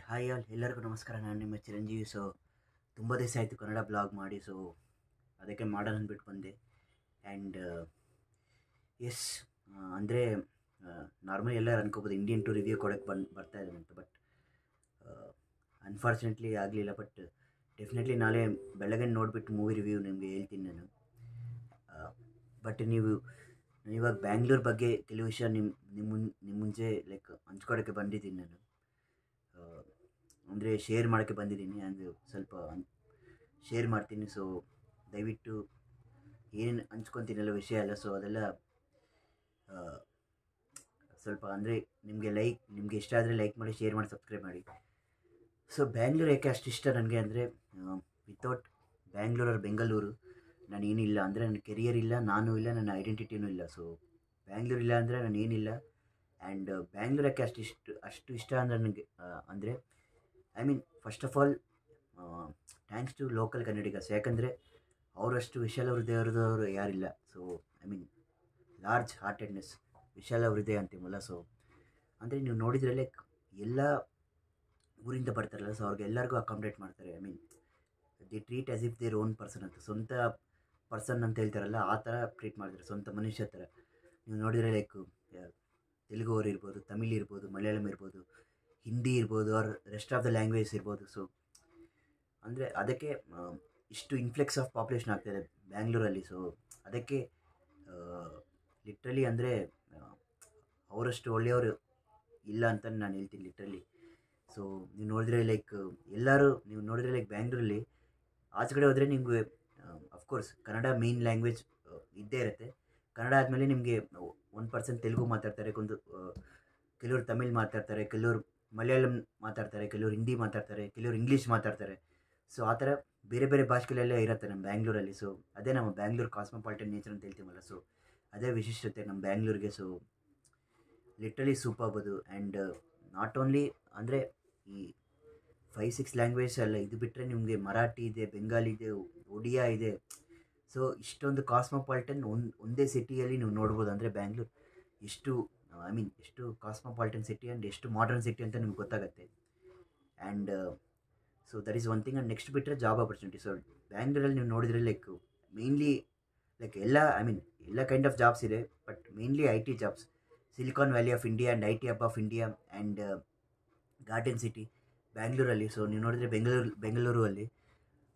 Hi all ಎಲ್ಲರಿಗೂ ನಮಸ್ಕಾರ. ನಾನು ನಿಮ್ಮ ಚಿರಂಜೀವಿ. ತುಂಬ ದಿವಸ ಆಯಿತು ಕನ್ನಡ ಬ್ಲಾಗ್ ಮಾಡಿ, ಅದಕ್ಕೆ ಮಾಡೋಣ ಅಂದ್ಬಿಟ್ಟು ಬಂದೆ. ಆ್ಯಂಡ್ ಎಸ್, ಅಂದರೆ ನಾರ್ಮಲಿ ಎಲ್ಲರೂ ಅನ್ಕೋಬೋದು ಇಂಡಿಯನ್ ಟು ರಿವ್ಯೂ ಕೊಡೋಕ್ಕೆ ಬರ್ತಾ ಇದ್ದಾನೆ ಅಂತ. ಬಟ್ ಅನ್ಫಾರ್ಚುನೇಟ್ಲಿ ಆಗಲಿಲ್ಲ. ಬಟ್ ಡೆಫಿನೆಟ್ಲಿ ನಾಳೆ ಬೆಳಗ್ಗೆ ನೋಡಿಬಿಟ್ಟು ಮೂವಿ ರಿವ್ಯೂ ನಿಮಗೆ ಹೇಳ್ತೀನಿ ನಾನು. ಬಟ್ ನೀವು ಇವಾಗ ಬ್ಯಾಂಗ್ಳೂರ್ ಬಗ್ಗೆ ಕೆಲವು ವಿಷಯ ನಿಮ್ಮ ಮುಂಚೆ ಲೈಕ್ ಹಂಚ್ಕೊಡೋಕ್ಕೆ ಬಂದಿದ್ದೀನಿ ನಾನು. ಅಂದರೆ ಶೇರ್ ಮಾಡೋಕ್ಕೆ ಬಂದಿದ್ದೀನಿ. ಅಂದರೆ ಸ್ವಲ್ಪ ಶೇರ್ ಮಾಡ್ತೀನಿ. ದಯವಿಟ್ಟು ಏನೇನು ಹಂಚ್ಕೊತೀನಲ್ಲ ವಿಷಯ ಎಲ್ಲ, ಅದೆಲ್ಲ ಸ್ವಲ್ಪ ಅಂದರೆ ನಿಮಗೆ ಇಷ್ಟ ಆದರೆ ಲೈಕ್ ಮಾಡಿ, ಶೇರ್ ಮಾಡಿ, ಸಬ್ಸ್ಕ್ರೈಬ್ ಮಾಡಿ. ಬ್ಯಾಂಗ್ಳೂರು ಯಾಕೆ ಅಷ್ಟು ಇಷ್ಟ ನನಗೆ ಅಂದರೆ, ವಿತೌಟ್ ಬ್ಯಾಂಗ್ಳೂರ್ ಆರ್ ಬೆಂಗಳೂರು ನಾನು ಏನಿಲ್ಲ. ಅಂದರೆ ನನ್ನ ಕೆರಿಯರ್ ಇಲ್ಲ, ನಾನು ಇಲ್ಲ, ನನ್ನ ಐಡೆಂಟಿಟಿನೂ ಇಲ್ಲ. ಬ್ಯಾಂಗ್ಳೂರು ಇಲ್ಲ ಅಂದರೆ ನಾನು ಏನಿಲ್ಲ. ಆ್ಯಂಡ್ ಬ್ಯಾಂಗ್ಳೂರು ಯಾಕೆ ಅಷ್ಟು ಇಷ್ಟ ಅಂದರೆ ನನಗೆ ಅಂದರೆ first of all thanks to local ಕನ್ನಡಿಗರ್ಸ್. ಯಾಕಂದರೆ ಅವರಷ್ಟು ವಿಶಾಲ ಹೃದಯದವರು ಯಾರಿಲ್ಲ. ಲಾರ್ಜ್ ಹಾರ್ಟೆಡ್ನೆಸ್, ವಿಶಾಲ ಹೃದಯ ಅಂತೀವಲ್ಲ. ಅಂದರೆ ನೀವು ನೋಡಿದರೆ ಲೈಕ್ ಎಲ್ಲ ಊರಿಂದ ಬರ್ತಾರಲ್ಲ, ಅವ್ರಿಗೆಲ್ಲರಿಗೂ ಅಕಾಮಡೇಟ್ ಮಾಡ್ತಾರೆ. The treat as if their own person ಅಂತ, ಸ್ವಂತ ಪರ್ಸನ್ ಅಂತ ಹೇಳ್ತಾರಲ್ಲ, ಆ ಥರ ಟ್ರೀಟ್ ಮಾಡ್ತಾರೆ, ಸ್ವಂತ ಮನುಷ್ಯ ಥರ. ನೀವು ನೋಡಿದರೆ ಲೈಕ್ ತೆಲುಗು ಅವ್ರು ಇರ್ಬೋದು, ತಮಿಳ್ ಇರ್ಬೋದು, ಮಲಯಾಳಂ ಇರ್ಬೋದು, ಹಿಂದಿ ಇರ್ಬೋದು, or rest of the language ಇರ್ಬೋದು. ಅಂದರೆ ಅದಕ್ಕೆ ಇಷ್ಟು ಇನ್ಫ್ಲೆಕ್ಸ್ ಆಫ್ ಪಾಪ್ಯುಲೇಷನ್ ಆಗ್ತಾಯಿದೆ ಬ್ಯಾಂಗ್ಳೂರಲ್ಲಿ. ಅದಕ್ಕೆ ಲಿಟ್ರಲಿ ಅಂದರೆ ಅವರಷ್ಟು ಒಳ್ಳೆಯವರು ಇಲ್ಲ ಅಂತ ನಾನು ಹೇಳ್ತೀನಿ, ಲಿಟ್ರಲಿ. ನೀವು ನೋಡಿದ್ರೆ ಲೈಕ್ ನೀವು ನೋಡಿದ್ರೆ ಲೈಕ್ ಬ್ಯಾಂಗ್ಳೂರಲ್ಲಿ ಆಚೆ ಕಡೆ ಹೋದರೆ ನಿಮಗೆ ಅಫ್ಕೋರ್ಸ್ ಕನ್ನಡ ಮೇನ್ ಲ್ಯಾಂಗ್ವೇಜ್ ಇದ್ದೇ ಇರುತ್ತೆ. ಕನ್ನಡ ಆದಮೇಲೆ ನಿಮಗೆ 1% ತೆಲುಗು ಮಾತಾಡ್ತಾರೆ, ಕೆಲವರು ತಮಿಳ್ ಮಾತಾಡ್ತಾರೆ, ಕೆಲವರು ಮಲಯಾಳಂ ಮಾತಾಡ್ತಾರೆ, ಕೆಲವರು ಹಿಂದಿ ಮಾತಾಡ್ತಾರೆ, ಕೆಲವರು ಇಂಗ್ಲೀಷ್ ಮಾತಾಡ್ತಾರೆ. ಆ ಥರ ಬೇರೆ ಬೇರೆ ಭಾಷೆಗಳೆಲ್ಲ ಇರುತ್ತೆ ನಮ್ಮ ಬ್ಯಾಂಗ್ಳೂರಲ್ಲಿ. ಅದೇ ನಮ್ಮ ಬ್ಯಾಂಗ್ಳೂರು ಕಾಸ್ಮೋಪಾಲಿಟನ್ ನೇಚರ್ ಅಂತ ಹೇಳ್ತೀವಲ್ಲ. ಅದೇ ವಿಶಿಷ್ಟತೆ ನಮ್ಮ ಬ್ಯಾಂಗ್ಳೂರಿಗೆ. ಲಿಟ್ರಲಿ ಸೂಪರ್ಬ್ ಅದು. ಆ್ಯಂಡ್ ನಾಟ್ ಓನ್ಲಿ ಅಂದರೆ ಈ 5-6 ಲ್ಯಾಂಗ್ವೇಜ್ ಅಲ್ಲ, ಇದು ಬಿಟ್ಟರೆ ನಿಮಗೆ ಮರಾಠಿ ಇದೆ, ಬೆಂಗಾಲಿ ಇದೆ, ಒಡಿಯಾ ಇದೆ. ಇಷ್ಟೊಂದು ಕಾಸ್ಮೋಪಾಲಿಟನ್ ಒಂದೇ ಸಿಟಿಯಲ್ಲಿ ನೀವು ನೋಡ್ಬೋದು. ಅಂದರೆ ಬ್ಯಾಂಗ್ಳೂರು ಎಷ್ಟು ಎಷ್ಟು ಕಾಸ್ಮೋಪಾಲಿಟನ್ ಸಿಟಿ ಆ್ಯಂಡ್ ಎಷ್ಟು ಮಾಡರ್ನ್ ಸಿಟಿ ಅಂತ ನಿಮ್ಗೆ ಗೊತ್ತಾಗುತ್ತೆ. And that is one thing. And next ಬಿಟ್ಟರೆ ಜಾಬ್ ಆಪರ್ಚುನಿಟಿ. ಬ್ಯಾಂಗ್ಳೂರಲ್ಲಿ ನೀವು ನೋಡಿದರೆ ಲೈಕ್ ಮೇನ್ಲಿ ಲೈಕ್ ಎಲ್ಲ ಕೈಂಡ್ ಆಫ್ ಜಾಬ್ಸ್ ಇದೆ. But mainly IT jobs. Silicon valley of India and IT hub of India and garden city ಬ್ಯಾಂಗ್ಳೂರಲ್ಲಿ. ನೀವು ನೋಡಿದರೆ ಬೆಂಗಳೂರಲ್ಲಿ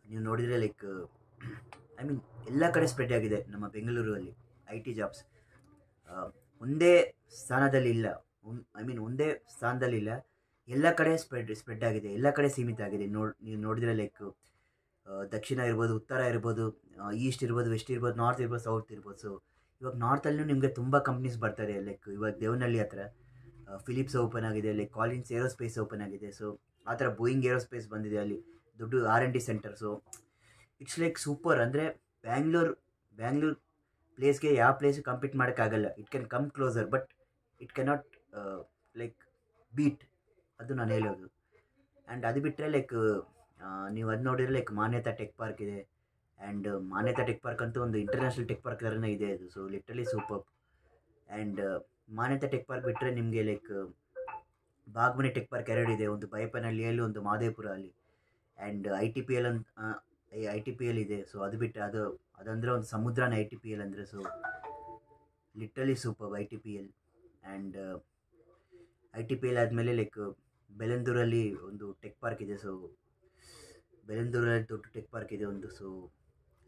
ನೀವು ನೋಡಿದರೆ ಲೈಕ್ ಎಲ್ಲ ಕಡೆ ಸ್ಪ್ರೆಡ್ ಆಗಿದೆ ನಮ್ಮ ಬೆಂಗಳೂರಲ್ಲಿ IT ಜಾಬ್ಸ್. ಒಂದೇ ಸ್ಥಾನದಲ್ಲಿ ಇಲ್ಲ, ಒಂದೇ ಸ್ಥಾನದಲ್ಲಿಲ್ಲ, ಎಲ್ಲ ಕಡೆ ಸ್ಪ್ರೆಡ್ ಆಗಿದೆ, ಎಲ್ಲ ಕಡೆ ಸೀಮಿತ ಆಗಿದೆ. ನೀವು ನೋಡಿದರೆ ಲೈಕ್ ದಕ್ಷಿಣ ಇರ್ಬೋದು, ಉತ್ತರ ಇರ್ಬೋದು, ಈಸ್ಟ್ ಇರ್ಬೋದು, ವೆಸ್ಟ್ ಇರ್ಬೋದು, ನಾರ್ತ್ ಇರ್ಬೋದು, ಸೌತ್ ಇರ್ಬೋದು. ಇವಾಗ ನಾರ್ತಲ್ಲೂ ನಿಮಗೆ ತುಂಬ ಕಂಪ್ನೀಸ್ ಬರ್ತಾರೆ. ಲೈಕ್ ಇವಾಗ ದೇವನಹಳ್ಳಿ ಹತ್ರ ಫಿಲಿಪ್ಸ್ ಓಪನ್ ಆಗಿದೆ, ಲೈಕ್ ಕಾಲಿನ್ಸ್ ಏರೋಸ್ಪೇಸ್ ಓಪನ್ ಆಗಿದೆ. ಆ ಥರ ಬೋಯಿಂಗ್ ಏರೋಸ್ಪೇಸ್ ಬಂದಿದೆ, ಅಲ್ಲಿ ದೊಡ್ಡ R&D centre. It's like super. ಅಂದರೆ ಬ್ಯಾಂಗ್ಳೂರ್ ಪ್ಲೇಸ್ಗೆ ಯಾವ ಪ್ಲೇಸು ಕಂಪೀಟ್ ಮಾಡೋಕ್ಕಾಗಲ್ಲ. It can come closer, but it cannot like beat, ಅದು ನಾನು ಹೇಳೋದು. ಆ್ಯಂಡ್ ಅದು ಬಿಟ್ಟರೆ ಲೈಕ್ ನೀವು ಅದು ನೋಡಿದರೆ ಲೈಕ್ ಮಾನ್ಯತಾ ಟೆಕ್ ಪಾರ್ಕ್ ಇದೆ. ಆ್ಯಂಡ್ ಮಾನ್ಯತಾ ಟೆಕ್ ಪಾರ್ಕ್ ಅಂತೂ ಒಂದು ಇಂಟರ್ನ್ಯಾಷನಲ್ ಟೆಕ್ ಪಾರ್ಕ್ ಥರನೇ ಇದೆ ಅದು. Literally super. And Manyata tech park ಬಿಟ್ಟರೆ ನಿಮಗೆ ಲೈಕ್ ಬಾಗ್ಮನಿ ಟೆಕ್ ಪಾರ್ಕ್ 2 ಇದೆ, ಒಂದು ಬೈಯಪ್ಪನಹಳ್ಳಿಯಲ್ಲಿ, ಒಂದು ಮಾದೇಪುರ ಅಲ್ಲಿ. ಆ್ಯಂಡ್ ITPL ಇದೆ. ಅದು ಬಿಟ್ಟು ಅದಂದರೆ ಒಂದು ಸಮುದ್ರನ ITPL ಅಂದರೆ. Literally super ITPL. And ITPL ಆದಮೇಲೆ ಲೈಕ್ ಬೆಲಂದೂರಲ್ಲಿ ಒಂದು ಟೆಕ್ ಪಾರ್ಕ್ ಇದೆ. ಬೆಲಂದೂರಲ್ಲಿ ದೊಡ್ಡ ಟೆಕ್ ಪಾರ್ಕ್ ಇದೆ ಒಂದು.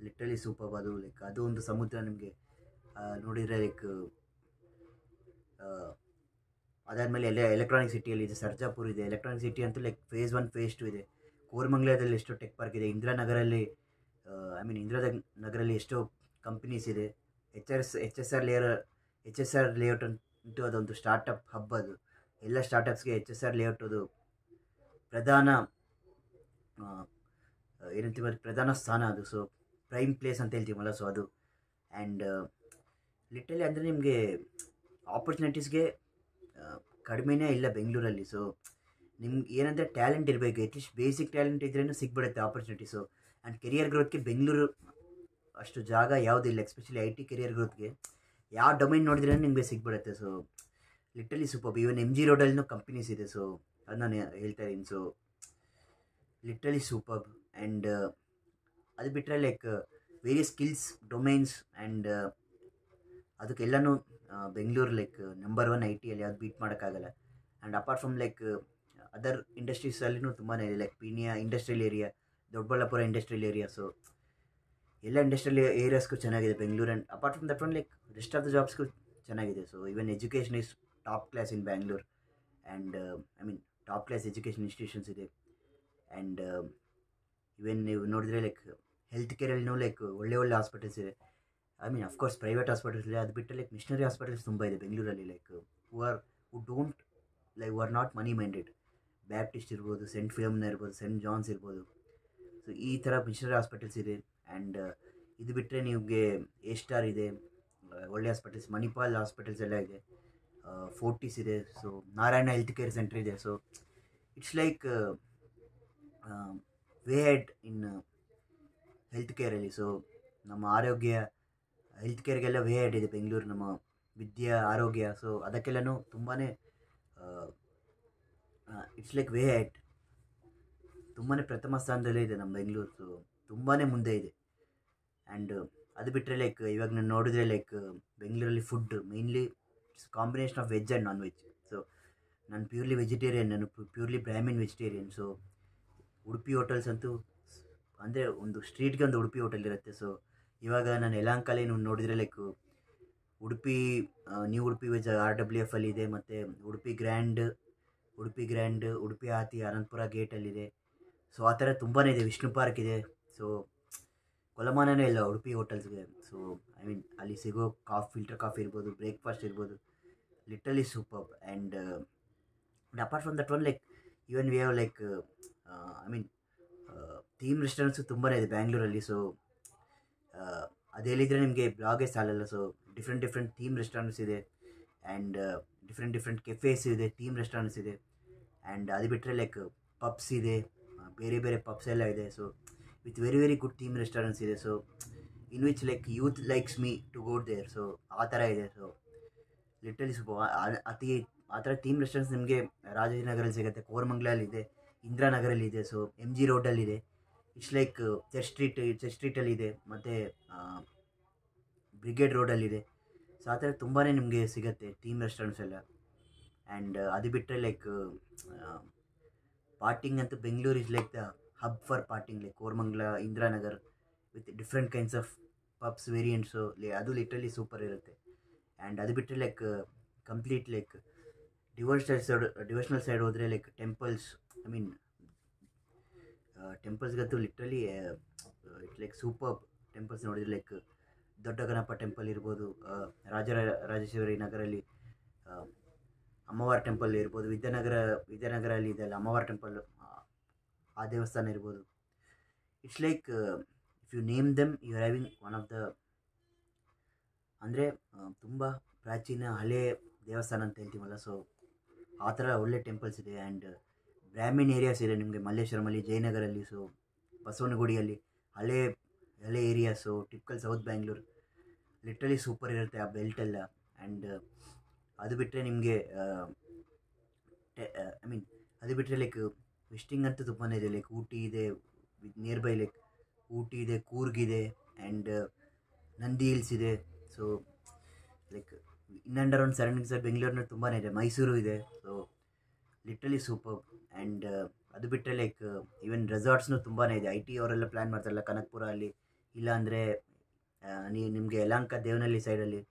ಲಿಟ್ರಲಿ ಸೂಪರ್ ಅದು. ಲೈಕ್ ಅದು ಒಂದು ಸಮುದ್ರ ನಿಮಗೆ ನೋಡಿದರೆ ಲೈಕ್ ಅದಾದಮೇಲೆ ಎಲೆಕ್ಟ್ರಾನಿಕ್ ಸಿಟಿಯಲ್ಲಿ ಇದೆ, ಸರ್ಜಾಪುರ್ ಇದೆ. ಎಲೆಕ್ಟ್ರಾನಿಕ್ ಸಿಟಿ ಅಂತೂ ಲೈಕ್ ಫೇಸ್ 1 ಫೇಸ್ 2 ಇದೆ. ಕೋರಮಂಗಲದಲ್ಲಿ ಎಷ್ಟೋ ಟೆಕ್ ಪಾರ್ಕ್ ಇದೆ. ಇಂದಿರಾನಗರಲ್ಲಿ ನಗರಲ್ಲಿ ಎಷ್ಟೋ ಕಂಪ್ನೀಸ್ ಇದೆ. HSR ಲೇಔಟ್ ಅಂತೂ ಅದೊಂದು ಸ್ಟಾರ್ಟಪ್ ಹಬ್. ಅದು ಎಲ್ಲ ಸ್ಟಾರ್ಟಪ್ಸ್ಗೆ HSR ಲೇಔಟ್ ಅದು ಪ್ರಧಾನ ಸ್ಥಾನ ಅದು. ಪ್ರೈಮ್ ಪ್ಲೇಸ್ ಅಂತ ಹೇಳ್ತೀವಲ್ಲ, ಅದು. ಆ್ಯಂಡ್ ಲಿಟ್ರಲಿ ಅಂದರೆ ನಿಮಗೆ ಆಪರ್ಚುನಿಟೀಸ್ಗೆ ಕಡಿಮೆನೇ ಇಲ್ಲ ಬೆಂಗಳೂರಲ್ಲಿ. ನಿಮ್ಗೆ ಏನಂದರೆ ಟ್ಯಾಲೆಂಟ್ ಇರಬೇಕು, ಅಟ್ಲೀಸ್ಟ್ ಬೇಸಿಕ್ ಟ್ಯಾಲೆಂಟ್ ಇದ್ರೂ ಸಿಗ್ಬಿಡುತ್ತೆ ಆಪರ್ಚುನಿಟೀಸು. ಆ್ಯಂಡ್ ಕೆರಿಯರ್ ಗ್ರೋತ್ಗೆ ಬೆಂಗಳೂರು ಅಷ್ಟು ಜಾಗ ಯಾವುದಿಲ್ಲ, ಎಸ್ಪೆಷಲಿ IT ಕೆರಿಯರ್ ಗ್ರೋತ್ಗೆ. ಯಾವ ಡೊಮೈನ್ ನೋಡಿದ್ರೆ ನಿಮಗೆ ಸಿಗ್ಬಿಡುತ್ತೆ. Literally super. ಈವನ್ MG ರೋಡಲ್ಲಿನೂ ಕಂಪನೀಸ್ ಇದೆ. ಅದು ನಾನು ಹೇಳ್ತಾ ಇದ್ದೀನಿ. So literally super. ಆ್ಯಂಡ್ ಅದು ಬಿಟ್ಟರೆ like various skills domains and ಅದಕ್ಕೆಲ್ಲನೂ ಬೆಂಗಳೂರು ಲೈಕ್ ನಂಬರ್ 1 IT ಅಲ್ಲಿ ಯಾವ್ದು ಬೀಟ್ ಮಾಡೋಕ್ಕಾಗಲ್ಲ. And apart from like other ಇಂಡಸ್ಟ್ರೀಸಲ್ಲಿನೂ ತುಂಬಾ ಇದೆ, like Peenya industrial area, Doddaballapura industrial area. So ಎಲ್ಲ ಇಂಡಸ್ಟ್ರಿಯಲ್ ಏರಿಯಾಸ್ಗೂ ಚೆನ್ನಾಗಿದೆ Bengaluru. And apart from that one like rest of the ಜಾಬ್ಸ್ಗೂ ಚೆನ್ನಾಗಿದೆ. So even education is top class in Bangalore. And I mean top class education institutions ಇದೆ. And even ನೀವು ನೋಡಿದ್ರೆ like health ಕೇರಲ್ಲಿನೂ like ಒಳ್ಳೆ hospitals ಇದೆ. I mean of course private hospitals ಇದೆ, ಅದು ಬಿಟ್ಟರೆ ಲೈಕ್ ಮಿಷನರಿ ಹಾಸ್ಪಿಟಲ್ಸ್ ತುಂಬ ಇದೆ ಬೆಂಗಳೂರಲ್ಲಿ. Like who are not money minded. Baptist ಇರ್ಬೋದು, ಸೆಂಟ್ ಫಿಲಮ್ನ ಇರ್ಬೋದು, ಸೆಂಟ್ ಜಾನ್ಸ್ ಇರ್ಬೋದು. ಸೊ ಈ ಥರ ಮಿಷನರಿ ಹಾಸ್ಪಿಟಲ್ಸ್ ಇದೆ. ಆ್ಯಂಡ್ ಇದು ಬಿಟ್ಟರೆ ನಿಮಗೆ A-ಸ್ಟಾರ್ ಇದೆ, ಒಳ್ಳೆ ಹಾಸ್ಪಿಟಲ್ಸ್, ಮಣಿಪಾಲ್ ಹಾಸ್ಪಿಟಲ್ಸ್ ಎಲ್ಲ ಇದೆ, ಫೋರ್ಟಿಸ್ ಇದೆ, so Narayana health care centre ಇದೆ. So it's like way head in ಹೆಲ್ತ್ ಕೇರಲ್ಲಿ. ಸೊ ನಮ್ಮ ಆರೋಗ್ಯ ಹೆಲ್ತ್ ಕೇರ್ಗೆಲ್ಲ ವೇ ಹೆಡ್ ಇದೆ ಬೆಂಗಳೂರು, ನಮ್ಮ ವಿದ್ಯೆ ಆರೋಗ್ಯ. ಸೊ ಅದಕ್ಕೆಲ್ಲನೂ ತುಂಬಾ ಇಟ್ಸ್ ಲೈಕ್ ವೇ ಹೆಡ್, ತುಂಬಾ ಪ್ರಥಮ ಸ್ಥಾನದಲ್ಲೇ ಇದೆ ನಮ್ಮ ಬೆಂಗಳೂರು. ಸೊ ತುಂಬಾ ಮುಂದೆ ಇದೆ. ಆ್ಯಂಡ್ ಅದು ಬಿಟ್ಟರೆ ಲೈಕ್ ಇವಾಗ ನಾನು ನೋಡಿದ್ರೆ ಲೈಕ್ ಬೆಂಗಳೂರಲ್ಲಿ food mainly it's combination of veg and non veg. So ನಾನು ಪ್ಯೂರ್ಲಿ ವೆಜಿಟೇರಿಯನ್, ನಾನು purely Brahmin vegetarian. So Udupi hotels ಅಂತೂ ಅಂದರೆ ಒಂದು ಸ್ಟ್ರೀಟ್ಗೆ ಒಂದು ಉಡುಪಿ ಹೋಟೆಲ್ ಇರುತ್ತೆ. ಸೊ ಇವಾಗ ನಾನು ಯಲಹಂಕಲ್ಲಿ ನೋಡಿದರೆ like Udupi new Udupi veg RWF ಅಲ್ಲಿ ಇದೆ, ಮತ್ತು ಉಡುಪಿ ಗ್ರ್ಯಾಂಡ್, ಉಡುಪಿ ಆತಿ ಅನಂತಪುರ ಗೇಟಲ್ಲಿದೆ. ಸೊ ಆ ಥರ ತುಂಬಾ ಇದೆ. ವಿಷ್ಣು ಪಾರ್ಕ್ ಇದೆ. ಸೊ ಕೊಲಮಾನನೇ ಇಲ್ಲ ಉಡುಪಿ ಹೋಟೆಲ್ಸ್ಗೆ. ಸೊ ಐ ಮೀನ್ ಅಲ್ಲಿ ಸಿಗೋ ಫಿಲ್ಟರ್ ಕಾಫಿ ಇರ್ಬೋದು, ಬ್ರೇಕ್ಫಾಸ್ಟ್ ಇರ್ಬೋದು, literally super. And apart from that one like even we have like I mean theme restaurants ತುಂಬಾ ಇದೆ ಬ್ಯಾಂಗ್ಳೂರಲ್ಲಿ. ಸೊ ಅದು ಹೇಳಿದರೆ ನಿಮಗೆ ಬ್ಲಾಗೇ ಸಾಲಲ್ಲ. ಸೊ ಡಿಫ್ರೆಂಟ್ ಥೀಮ್ ರೆಸ್ಟೋರೆಂಟ್ಸ್ ಇದೆ. ಆ್ಯಂಡ್ ಡಿಫ್ರೆಂಟ್ ಕೆಫೇಸ್ ಇದೆ, ಥೀಮ್ ರೆಸ್ಟೋರೆಂಟ್ಸ್ ಇದೆ. ಆ್ಯಂಡ್ ಅದು ಬಿಟ್ಟರೆ ಲೈಕ್ ಪಬ್ಸ್ ಇದೆ, ಬೇರೆ ಪಬ್ಸ್ ಎಲ್ಲ ಇದೆ. So with very good theme restaurants ಇದೆ. So in which like youth likes me to go there. So ಆ ಥರ ಇದೆ. So literally super. ಆ ಥರ ಥೀಮ್ ರೆಸ್ಟೋರೆಂಟ್ಸ್ ನಿಮಗೆ ರಾಜಾಜಿನಗರಲ್ಲಿ ಸಿಗುತ್ತೆ, ಕೋರಮಂಗ್ಲಲ್ಲಿದೆ, ಇಂದಿರಾನಗರಲ್ಲಿ ಸೊ MG ರೋಡಲ್ಲಿದೆ. ಇಟ್ಸ್ ಲೈಕ್ ಚರ್ಚ್ ಸ್ಟ್ರೀಟಲ್ಲಿದೆ, ಮತ್ತು ಬ್ರಿಗೇಡ್ ರೋಡಲ್ಲಿದೆ. ಸೊ ಆ ಥರ ತುಂಬಾ ನಿಮಗೆ ಸಿಗುತ್ತೆ ಥೀಮ್ ರೆಸ್ಟೋರೆಂಟ್ಸ್ ಎಲ್ಲ. ಆ್ಯಂಡ್ ಅದು ಬಿಟ್ಟರೆ ಲೈಕ್ ಪಾರ್ಟಿಂಗ್ ಅಂತೂ Bengaluru is like the hub for partying. Like Koramangala, Indiranagar with different kinds of pubs variants, ಅದು ಲಿಟ್ರಲಿ ಸೂಪರ್ ಇರುತ್ತೆ. ಆ್ಯಂಡ್ ಅದು ಬಿಟ್ಟರೆ like complete like devotional side ಹೋದರೆ ಲೈಕ್ ಟೆಂಪಲ್ಸ್, ಐ ಮೀನ್ ಟೆಂಪಲ್ಸ್ಗಂತೂ literally it's like super. Temples ನೋಡಿದರೆ like ದೊಡ್ಡ Ganapa temple ಇರ್ಬೋದು, Rajarajeshwari ನಗರಲ್ಲಿ ಅಮ್ಮವಾರ temple ಇರ್ಬೋದು, ವಿದ್ಯಾನಗರಲ್ಲಿ ಇದೆಲ್ಲ ಅಮ್ಮವಾರ ಟೆಂಪಲ್, ಆ ದೇವಸ್ಥಾನ ಇರ್ಬೋದು. It's like if you name them you are having one of the, ಅಂದರೆ ತುಂಬ ಪ್ರಾಚೀನ ಹಳೆ ದೇವಸ್ಥಾನ ಅಂತ ಹೇಳ್ತೀವಲ್ಲ. ಸೊ ಆ ಥರ ಒಳ್ಳೆ ಟೆಂಪಲ್ಸ್ ಇದೆ. ಆ್ಯಂಡ್ ಬ್ರಾಹ್ಮಿನ್ ಏರಿಯಾಸ್ ಇದೆ ನಿಮಗೆ ಮಲ್ಲೇಶ್ವರಮಲ್ಲಿ, ಜಯನಗರಲ್ಲಿ, ಸೊ ಬಸವನಗುಡಿಯಲ್ಲಿ ಹಳೆ areas, typical south Bangalore literally super ಇರುತ್ತೆ ಆ ಬೆಲ್ಟೆಲ್ಲ. ಆ್ಯಂಡ್ ಅದು ಬಿಟ್ಟರೆ ನಿಮಗೆ ಐ ಮೀನ್ ಅದು ಬಿಟ್ಟರೆ ಲೈಕ್ ವೆಸ್ಟಿಂಗ್ ಅಂತೂ ತುಂಬಾ ಇದೆ. ಲೈಕ್ ಊಟಿ ಇದೆ, ನಿಯರ್ ಬೈ ಲೈಕ್ ಊಟಿ ಇದೆ, ಕೂರ್ಗ್ ಇದೆ, ಆ್ಯಂಡ್ ನಂದಿ ಹಿಲ್ಸ್ ಇದೆ. So like in and around surroundings ಬೆಂಗಳೂರಿನಲ್ಲಿ ತುಂಬಾ ಇದೆ, ಮೈಸೂರು ಇದೆ. So literally super. ಆ್ಯಂಡ್ ಅದು ಬಿಟ್ಟರೆ ಲೈಕ್ ಈವನ್ ರೆಸಾರ್ಟ್ಸ್ನೂ ತುಂಬಾ ಇದೆ. IT ಅವರೆಲ್ಲ ಪ್ಲ್ಯಾನ್ ಮಾಡ್ತಾರಲ್ಲ ಕನಕಪುರ ಅಲ್ಲಿ, ಇಲ್ಲಾಂದರೆ ನಿಮಗೆ ಯಲಹಂಕ ದೇವನಹಳ್ಳಿ ಸೈಡಲ್ಲಿ,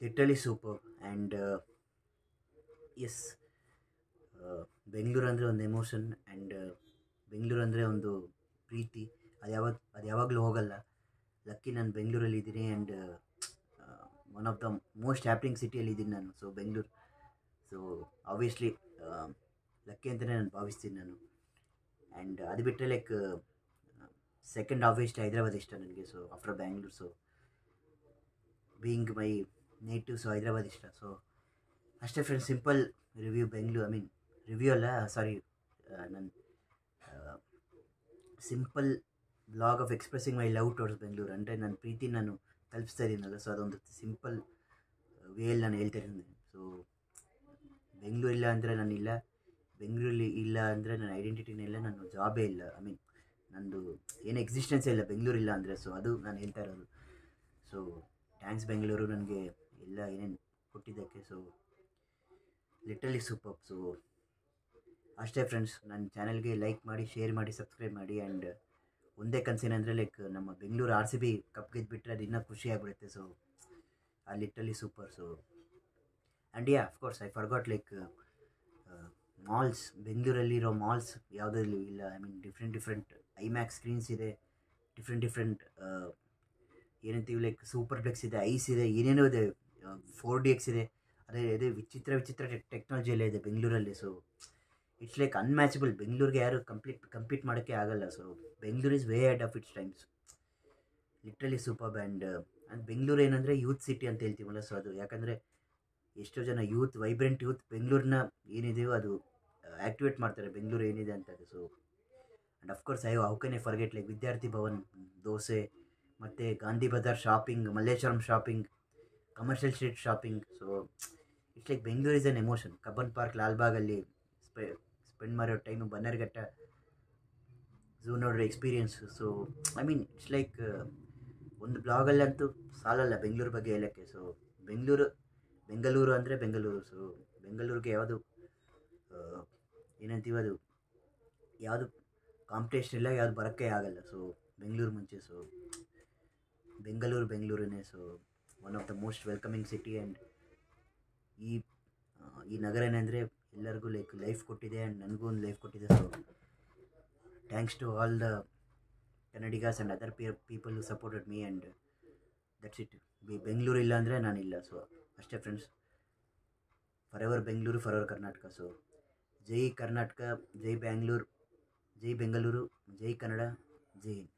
literally super. And yes, Bengaluru ಅಂದರೆ ಒಂದು ಎಮೋಷನ್. ಆ್ಯಂಡ್ ಬೆಂಗಳೂರು ಅಂದರೆ ಒಂದು ಪ್ರೀತಿ, ಅದು ಯಾವಾಗಲೂ ಹೋಗಲ್ಲ. ಲಕ್ಕಿ ನಾನು ಬೆಂಗಳೂರಲ್ಲಿ ಇದ್ದೀನಿ. And one of the most happening ಸಿಟಿಯಲ್ಲಿ ಇದ್ದೀನಿ ನಾನು. So Bengaluru, so obviously lucky ಅಂತಲೇ ನಾನು ಭಾವಿಸ್ತೀನಿ ನಾನು. ಆ್ಯಂಡ್ ಅದು ಬಿಟ್ಟರೆ ಲೈಕ್ ಸೆಕೆಂಡ್ ಆಬ್ವಿಯಸ್ಲಿ ಹೈದ್ರಾಬಾದ್ ಇಷ್ಟ ನನಗೆ. So after Bangalore, so being my native, so Hyderabad ಇಷ್ಟ. ಸೊ ಅಷ್ಟೇ friends, simple review Bengaluru, I mean review ಅಲ್ಲ, ಸಾರಿ, ನನ್ನ simple blog of expressing my love towards Bengaluru. ಅಂದರೆ ನನ್ನ ಪ್ರೀತಿ ನಾನು ತಲುಪಿಸ್ತಾ ಇದ್ದೀನಲ್ಲ, ಸೊ ಅದೊಂದು ಸಿಂಪಲ್ ವೇಯಲ್ಲಿ ನಾನು ಹೇಳ್ತಾ ಇದ್ದೀನಿ. ಸೊ ಬೆಂಗಳೂರಿಲ್ಲ ಅಂದರೆ ನಾನಿಲ್ಲ, ಬೆಂಗಳೂರಲ್ಲಿ ಇಲ್ಲ ಅಂದರೆ ನನ್ನ ಐಡೆಂಟಿಟಿನೇ ಇಲ್ಲ, ನನ್ನ ಜಾಬೇ ಇಲ್ಲ. ಐ ಮೀನ್ ನಂದು ಏನು ಎಕ್ಸಿಸ್ಟೆನ್ಸೇ ಇಲ್ಲ ಬೆಂಗಳೂರಿಲ್ಲ ಅಂದರೆ. ಸೊ ಅದು ನಾನು ಹೇಳ್ತಾ ಇರೋದು. ಸೊ ಥ್ಯಾಂಕ್ಸ್ ಬೆಂಗಳೂರು ನನಗೆ ಎಲ್ಲ ಏನೇನು ಕೊಟ್ಟಿದ್ದಕ್ಕೆ. So literally super. ಸೊ ಅಷ್ಟೇ ಫ್ರೆಂಡ್ಸ್, ನನ್ನ ಚಾನಲ್ಗೆ ಲೈಕ್ ಮಾಡಿ, ಶೇರ್ ಮಾಡಿ, ಸಬ್ಸ್ಕ್ರೈಬ್ ಮಾಡಿ. ಆ್ಯಂಡ್ ಒಂದೇ ಕನಸೇನೆಂದರೆ ಲೈಕ್ ನಮ್ಮ ಬೆಂಗಳೂರು RCB ಕಪ್ ಗೆದ್ದುಬಿಟ್ರೆ ಅದು ಇನ್ನೂ ಖುಷಿ ಆಗಿಬಿಡುತ್ತೆ. ಸೊ ಆ literally super. So and of course I forgot like malls, ಬೆಂಗಳೂರಲ್ಲಿರೋ ಮಾಲ್ಸ್ ಯಾವುದಲ್ಲೂ ಇಲ್ಲ. I mean different IMAX screens ಇದೆ, ಡಿಫ್ರೆಂಟ್ ಏನಂತೀವಿ ಲೈಕ್ ಸೂಪರ್ಪ್ಲೆಕ್ಸ್ ಇದೆ, ಐಸ್ ಇದೆ, ಏನೇನೋ ಇದೆ, 4DX ಇದೆ. ಅದೇ ವಿಚಿತ್ರ ಟೆಕ್ನಾಲಜಿ ಎಲ್ಲ ಇದೆ ಬೆಂಗಳೂರಲ್ಲಿ. So it's like unmatchable. ಬೆಂಗಳೂರಿಗೆ ಯಾರು ಕಂಪೀಟ್ ಮಾಡೋಕ್ಕೆ ಆಗಲ್ಲ. So Bengaluru is way head of its times, literally super. And Bengaluru ಏನಂದರೆ ಯೂತ್ ಸಿಟಿ ಅಂತ ಹೇಳ್ತೀವಲ್ಲ. ಸೊ ಅದು ಯಾಕಂದರೆ ಎಷ್ಟೋ ಜನ ವೈಬ್ರೆಂಟ್ ಯೂತ್ ಬೆಂಗಳೂರನ್ನ ಏನಿದೆಯೋ ಅದು ಆ್ಯಕ್ಟಿವೇಟ್ ಮಾಡ್ತಾರೆ, ಬೆಂಗಳೂರು ಏನಿದೆ ಅಂತ. So and of course how can I forget like Vidyarthi Bhavan, dosa, ಮತ್ತು Gandhi Bazaar shopping, Malleshwaram shopping, commercial street shopping. So it's like Bengaluru is an emotion. Cubbon park, ಲಾಲ್ಬಾಗಲ್ಲಿ ಸ್ಪೆಂಡ್ ಮಾಡಿರೋ ಟೈಮು, ಬನ್ನರ್ಘಟ್ಟ ಝೂ ನೋಡ್ರೆ experience. So I mean it's like ಒಂದು ಬ್ಲಾಗಲ್ಲಂತೂ ಸಾಲಲ್ಲ ಬೆಂಗಳೂರು ಬಗ್ಗೆ ಹೇಳೋಕ್ಕೆ. ಸೊ ಬೆಂಗಳೂರು ಅಂದರೆ ಬೆಂಗಳೂರು. ಸೊ ಬೆಂಗಳೂರಿಗೆ ಯಾವುದು ಏನಂತೀವಿ ಅದು ಯಾವುದು ಕಾಂಪಿಟೇಷನ್ ಇಲ್ಲ, ಯಾವುದು ಬರೋಕ್ಕೆ ಆಗಲ್ಲ. ಸೊ ಬೆಂಗಳೂರು ಮುಂಚೆ. ಸೊ ಬೆಂಗಳೂರೇ. So one of the most welcoming city. And ಈ ನಗರ ಏನಂದರೆ ಎಲ್ಲರಿಗೂ ಲೈಫ್ ಕೊಟ್ಟಿದೆ, ಆ್ಯಂಡ್ ನನಗೂ ಒಂದು ಲೈಫ್ ಕೊಟ್ಟಿದೆ. So thanks to all the Kannadigas and other people who supported me. And that's it. Bengaluru ಇಲ್ಲ ಅಂದರೆ ನಾನಿಲ್ಲ. ಸೊ ಅಷ್ಟೇ friends. Forever Bengaluru, forever Karnataka. So ಜೈ ಕರ್ನಾಟಕ, ಜೈ ಬೆಂಗಳೂರು, ಜೈ ಕನ್ನಡ, ಜೈ ಹಿಂದ್.